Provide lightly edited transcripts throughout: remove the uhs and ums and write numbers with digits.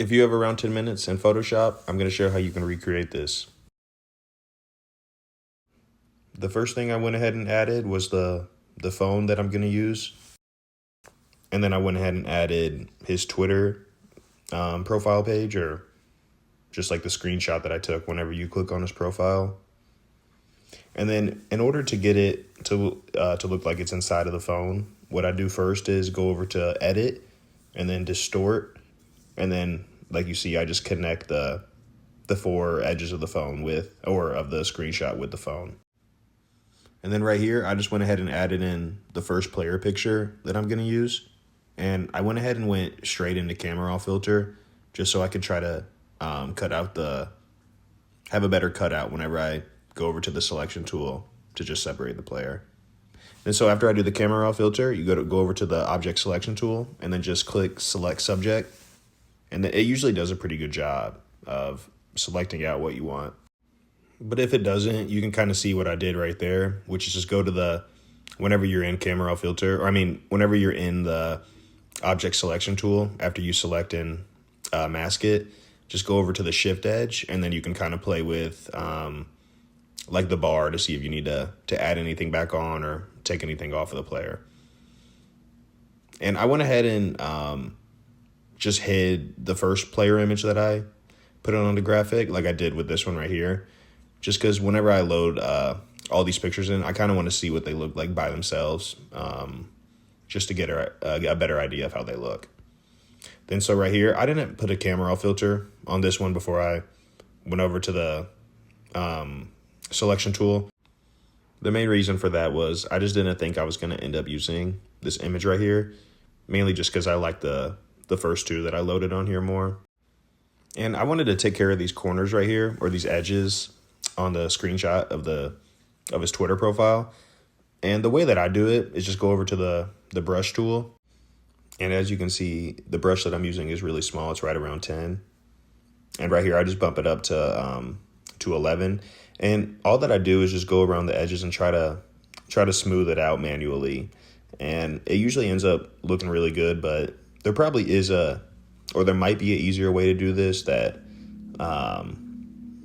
If you have around 10 minutes in Photoshop, I'm going to show how you can recreate this. The first thing I went ahead and added was the phone that I'm going to use. And then I went ahead and added his Twitter profile page, or just like the screenshot that I took whenever you click on his profile. And then in order to get it to look like it's inside of the phone, what I do first is go over to edit and then distort. And then, like you see, I just connect the four edges of the phone of the screenshot with the phone. And then right here, I just went ahead and added in the first player picture that I'm going to use. And I went ahead and went straight into camera raw filter just so I could try to have a better cutout whenever I go over to the selection tool to just separate the player. And so after I do the camera raw filter, you go over to the object selection tool and then just click select subject. And it usually does a pretty good job of selecting out what you want. But if it doesn't, you can kind of see what I did right there, which is just go to whenever you're in camera raw filter, whenever you're in the object selection tool, after you select and mask it, just go over to the shift edge, and then you can kind of play with like the bar to see if you need to add anything back on or take anything off of the player. And I went ahead and just hid the first player image that I put on the graphic, like I did with this one right here, just because whenever I load all these pictures in, I kind of want to see what they look like by themselves, just to get a better idea of how they look. Then so right here, I didn't put a camera raw filter on this one before I went over to the selection tool. The main reason for that was I just didn't think I was going to end up using this image right here, mainly just because I like the first two that I loaded on here more. And I wanted to take care of these corners right here, or these edges on the screenshot of his Twitter profile. And the way that I do it is just go over to the brush tool. And as you can see, the brush that I'm using is really small. It's right around 10. And right here, I just bump it up to 11. And all that I do is just go around the edges and try to smooth it out manually. And it usually ends up looking really good, but there probably is there might be an easier way to do this that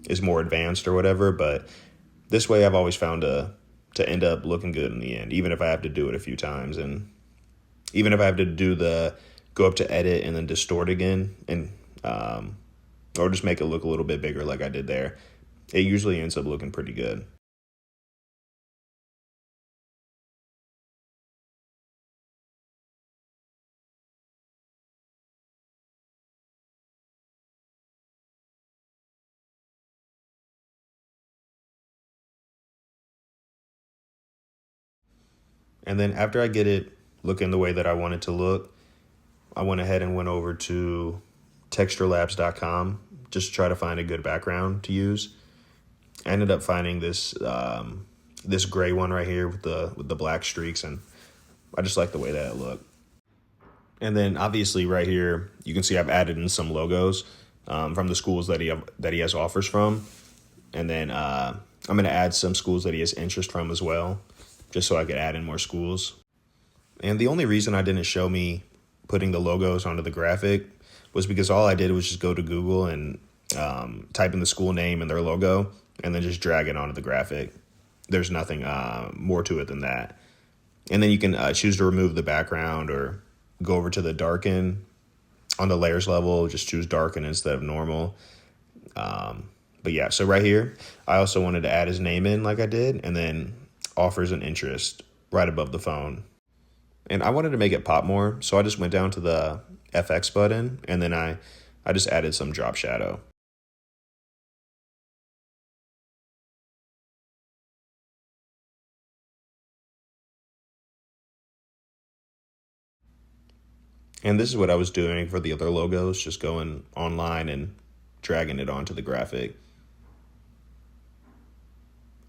is more advanced or whatever. But this way I've always found to end up looking good in the end, even if I have to do it a few times. And even if I have to go up to edit and then distort again, and or just make it look a little bit bigger like I did there, it usually ends up looking pretty good. And then after I get it looking the way that I want it to look, I went ahead and went over to texturelabs.com just to try to find a good background to use. I ended up finding this gray one right here with the black streaks, and I just like the way that it looked. And then obviously right here, you can see I've added in some logos from the schools that he has offers from. And then I'm going to add some schools that he has interest from as well, just so I could add in more schools. And the only reason I didn't show me putting the logos onto the graphic was because all I did was just go to Google and type in the school name and their logo, and then just drag it onto the graphic. There's nothing more to it than that. And then you can choose to remove the background or go over to the darken on the layers level, just choose darken instead of normal. But yeah, so right here, I also wanted to add his name in like I did, and then offers and interest right above the phone. And I wanted to make it pop more, so I just went down to the FX button, and then I just added some drop shadow. And this is what I was doing for the other logos, just going online and dragging it onto the graphic.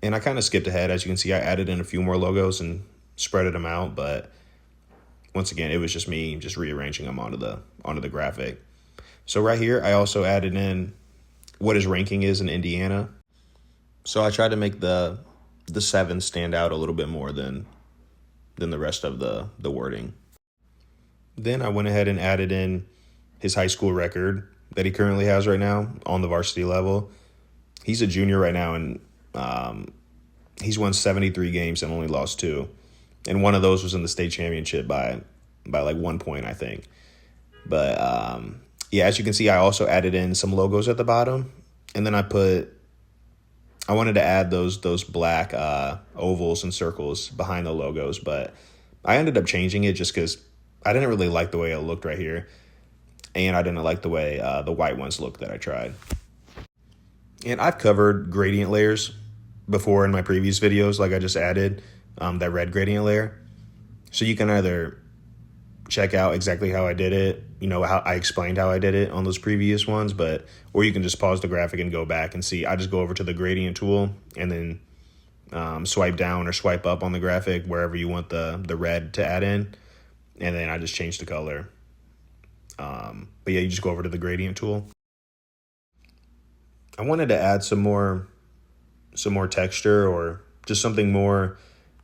And I kind of skipped ahead. As you can see, I added in a few more logos and spreaded them out, but once again, it was just me just rearranging them onto the graphic. So right here, I also added in what his ranking is in Indiana. So I tried to make the 7 stand out a little bit more than the rest of the wording. Then I went ahead and added in his high school record, that he currently has right now on the varsity level. He's a junior right now, and he's won 73 games and only lost 2. And one of those was in the state championship by like 1 point, I think. But yeah, as you can see, I also added in some logos at the bottom. And then I wanted to add those black ovals and circles behind the logos, but I ended up changing it just because I didn't really like the way it looked right here. And I didn't like the way the white ones looked that I tried. And I've covered gradient layers before in my previous videos, like I just added that red gradient layer. So you can either check out exactly how I did it, how I explained how I did it on those previous ones, or you can just pause the graphic and go back and see. I just go over to the gradient tool and then swipe down or swipe up on the graphic wherever you want the red to add in, and then I just change the color. But yeah, you just go over to the gradient tool. I wanted to add some more texture or just something more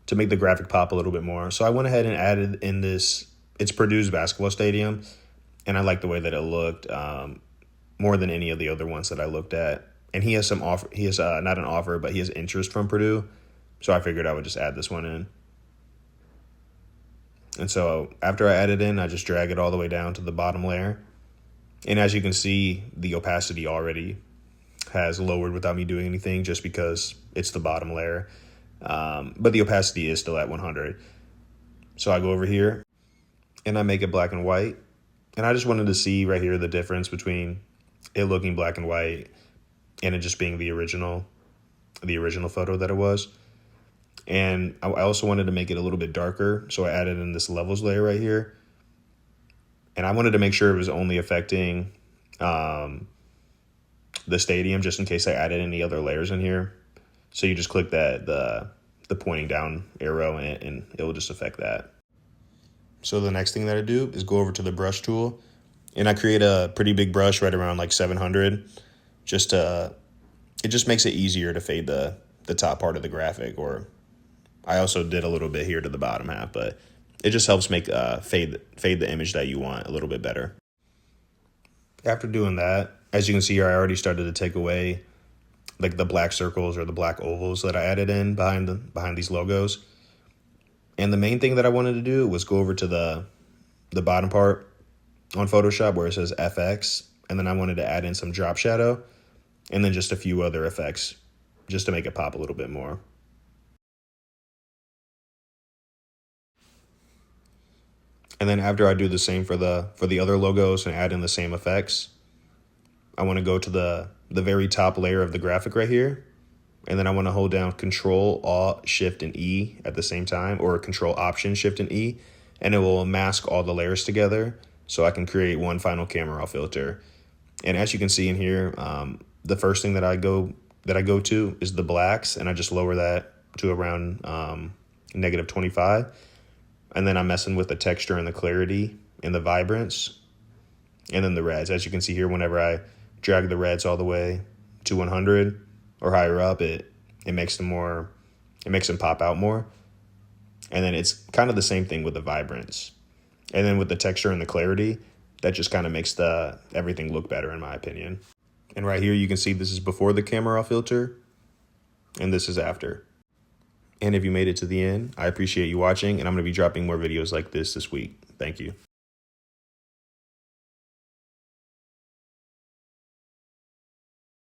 to make the graphic pop a little bit more. So I went ahead and added in this. It's Purdue's basketball stadium, and I like the way that it looked more than any of the other ones that I looked at. And he has some offer. He has not an offer, but he has interest from Purdue. So I figured I would just add this one in. And so after I add it in, I just drag it all the way down to the bottom layer. And as you can see, the opacity already has lowered without me doing anything, just because it's the bottom layer. But the opacity is still at 100. So I go over here and I make it black and white. And I just wanted to see right here the difference between it looking black and white and it just being the original photo that it was. And I also wanted to make it a little bit darker, so I added in this levels layer right here. And I wanted to make sure it was only affecting the stadium, just in case I added any other layers in here. So you just click the pointing down arrow and it will just affect that. So the next thing that I do is go over to the brush tool, and I create a pretty big brush right around like 700. It just makes it easier to fade the top part of the graphic, or I also did a little bit here to the bottom half, but it just helps make fade the image that you want a little bit better. After doing that, as you can see here, I already started to take away like the black circles or the black ovals that I added in behind these logos. And the main thing that I wanted to do was go over to the bottom part on Photoshop where it says FX, and then I wanted to add in some drop shadow and then just a few other effects just to make it pop a little bit more. And then after I do the same for the other logos and add in the same effects, I want to go to the very top layer of the graphic right here. And then I want to hold down Control, Alt, Shift, and E at the same time, or Control, Option, Shift, and E. And it will mask all the layers together so I can create one final camera raw filter. And as you can see in here, the first thing that I go to is the blacks, and I just lower that to around -25. And then I'm messing with the texture and the clarity and the vibrance. And then the reds. As you can see here, whenever I drag the reds all the way to 100 or higher up, it makes them pop out more. And then it's kind of the same thing with the vibrance. And then with the texture and the clarity, that just kind of makes everything look better in my opinion. And right here you can see this is before the camera raw filter and this is after. And if you made it to the end, I appreciate you watching, and I'm going to be dropping more videos like this week. Thank you.